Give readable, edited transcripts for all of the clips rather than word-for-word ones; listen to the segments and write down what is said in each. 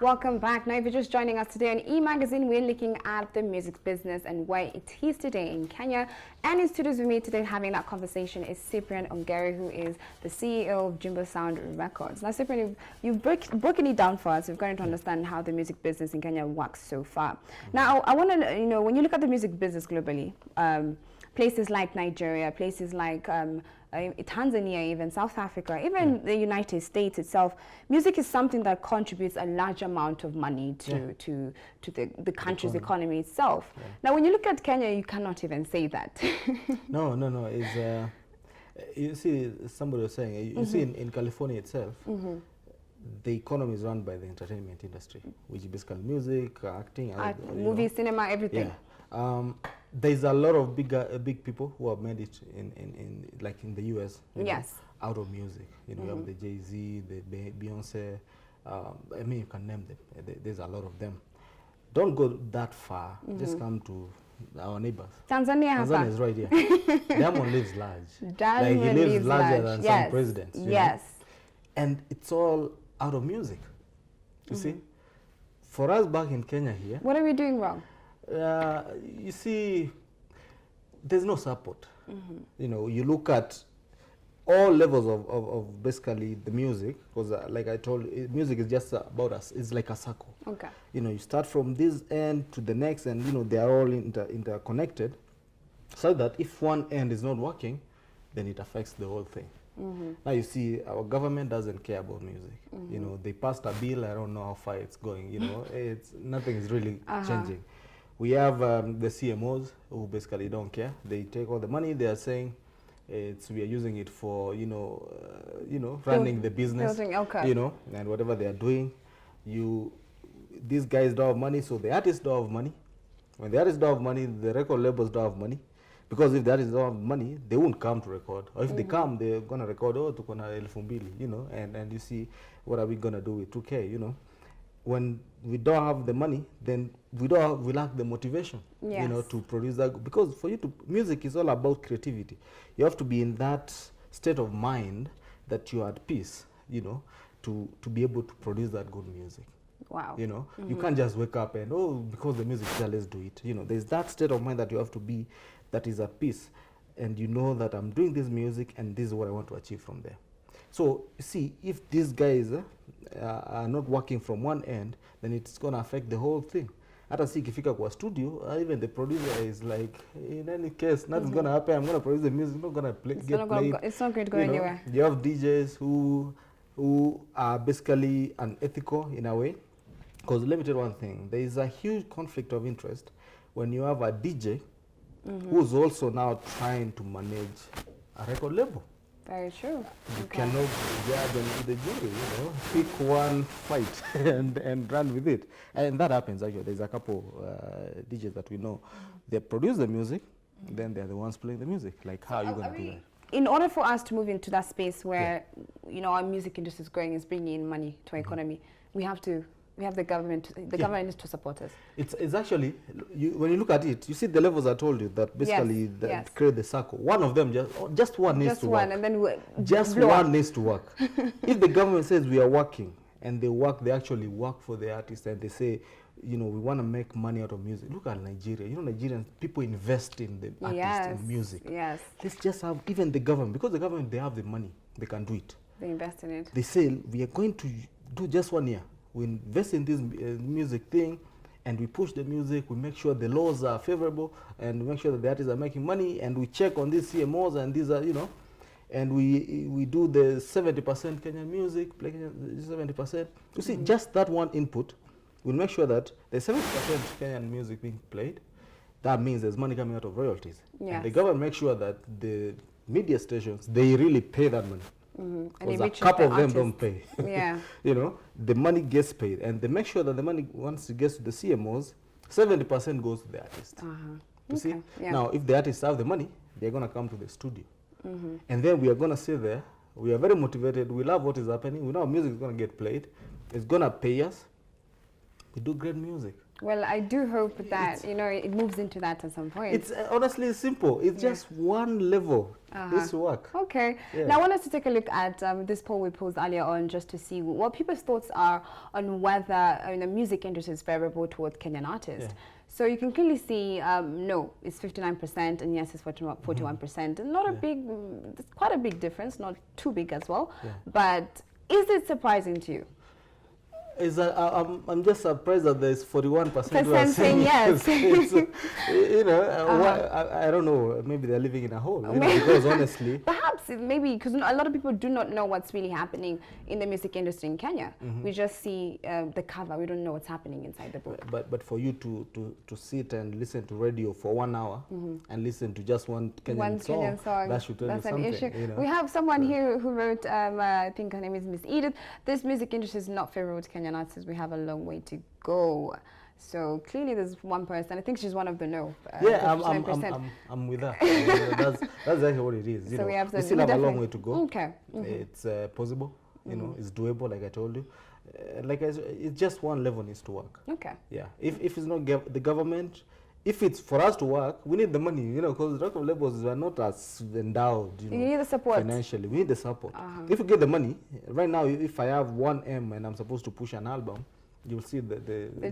Welcome back. Now, if you're just joining us today on E-Magazine, we're looking at the music business and where it is today in Kenya. And in studios with me today having that conversation is Cyprian Ongeri, who is the CEO of Jumbo Sound Records. Now, Cyprian, you've broken it down for us. We've got to understand how the music business in Kenya works so far. Now, I want to, when you look at the music business globally, places like Nigeria, places like Tanzania, even South Africa, even the United States itself, music is something that contributes a large amount of money to the country's economy itself. Now, when you look at Kenya, you cannot even say that. No. It's, you see, somebody was saying, you see in California itself, the economy is run by the entertainment industry, which is basically music, acting, movies, cinema, everything. There's a lot of big people who have made it like in the US, out of music. You have the Jay-Z, the Beyonce. I mean, you can name them. There's a lot of them. Don't go that far. Just come to our neighbors. Tanzania is right here. Diamond lives large. Like he lives larger than some presidents. You know? And it's all out of music. You see, for us back in Kenya here. What are we doing wrong? You see, there's no support. You look at all levels of basically the music, because like I told you, music is just about us. It's like a circle. Okay. You start from this end to the next, and they are all interconnected, so that if one end is not working, then it affects the whole thing. Now you see, our government doesn't care about music. They passed a bill. I don't know how far it's going. Nothing is really changing. We have the CMOs who basically don't care. They take all the money. They are saying we are using it for running the business, and whatever they are doing. These guys don't have money, so the artists don't have money. When the artists don't have money, the record labels don't have money. Because if the artists don't have money, they won't come to record. Or if they come, they're gonna record tukona elfu mbili, and you see, what are we gonna do with 2K, When we don't have the money, then we lack the motivation, to produce that. Because for you music is all about creativity. You have to be in that state of mind that you are at peace, to be able to produce that good music. Wow. You can't just wake up and, because the music is there, let's do it. There's that state of mind that you have to be, that is at peace. And that I'm doing this music and this is what I want to achieve from there. So, see, if these guys are not working from one end, then it's going to affect the whole thing. Hata si ikifika kwa studio, even the producer is like, in any case, nothing's going to happen. I'm going to produce the music, it's not going to get played. It's not going to go anywhere. You have DJs who are basically unethical in a way. Because let me tell you one thing, there is a huge conflict of interest when you have a DJ who's also now trying to manage a record label. Very true. You cannot judge the jury, pick one fight and run with it. And that happens actually. There's a couple DJs that we know. They produce the music, then they're the ones playing the music. Like, how are you going to do that? In order for us to move into that space where, our music industry is growing, is bringing in money to our economy, we have the government. The government needs to support us. It's actually, when you look at it, you see the levels I told you that basically create the circle. One of them, just one needs to work. And then just one needs to work. If the government says we are working, and they actually work for the artists, and they say, we want to make money out of music. Look at Nigeria. Nigerian people invest in the artists and music. Yes. Let's just have even the government, because the government, they have the money, they can do it. They invest in it. They say we are going to do just 1 year. We invest in this music thing, and we push the music. We make sure the laws are favorable, and we make sure that the artists are making money, and we check on these CMOs, and these are, and we do the 70% Kenyan music, play 70%. You see, just that one input will make sure that the 70% Kenyan music being played, that means there's money coming out of royalties. And the government makes sure that the media stations, they really pay that money. Because a couple of them don't pay. The money gets paid, and they make sure that the money, once it gets to the CMOs, 70% goes to the artist. You see? Now, if the artists have the money, they're going to come to the studio. And then we are going to sit there. We are very motivated. We love what is happening. We know music is going to get played. It's going to pay us. We do great music. Well, I do hope that, you know, it moves into that at some point. It's honestly simple. It's just one level. This work. Okay. Yeah. Now, I want us to take a look at this poll we posed earlier on just to see what people's thoughts are on whether the music industry is favorable towards Kenyan artists. Yeah. So you can clearly see no, it's 59%, and yes, it's 41%. And not a big, it's quite a big difference, not too big as well. Yeah. But is it surprising to you? Is that I'm just surprised that there's 41% who are saying yes. you know, I don't know. Maybe they're living in a hole. You know, because honestly, perhaps maybe because a lot of people do not know what's really happening in the music industry in Kenya. We just see the cover. We don't know what's happening inside the book. but for you to sit and listen to radio for 1 hour and listen to just one Kenyan song, that should tell you something. That's an issue. You know? We have someone here who wrote, I think her name is Miss Edith. This music industry is not favorable to Kenyan artists. We have a long way to go. So clearly there's one person, I think she's one of the no. Yeah, I'm with her. That's exactly what it is. You know, we still have a long way to go. Okay. It's possible, you know, it's doable, like I told you. It's just one level needs to work. Okay. Yeah, if it's not the government, if it's for us to work, we need the money, you know, because the record labels are not as endowed, you know, need the support financially. We need the support. If we get the money, right now, if I have 1M and I'm supposed to push an album, you'll see the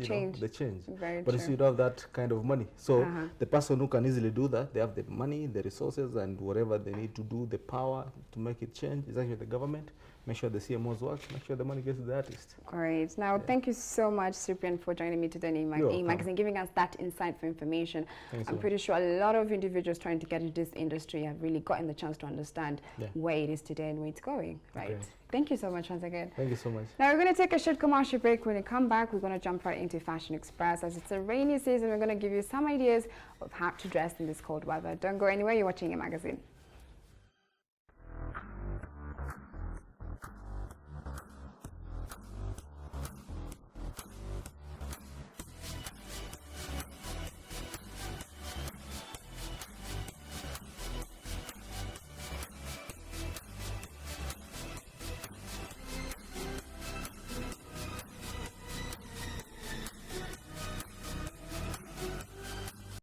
change. But if you don't have that kind of money, so the person who can easily do that, they have the money, the resources, and whatever they need to do, the power to make it change is actually the government. Make sure the CMOs work, make sure the money gets to the artist. Great. Now, thank you so much, Cyprian, for joining me today in E-Magazine, giving us that insightful information. I'm pretty sure a lot of individuals trying to get into this industry have really gotten the chance to understand where it is today and where it's going, right? Okay. Thank you so much once again. Thank you so much. Now, we're going to take a short commercial break. When we come back, we're going to jump right into Fashion Express. As it's a rainy season, we're going to give you some ideas of how to dress in this cold weather. Don't go anywhere. You're watching E-Magazine.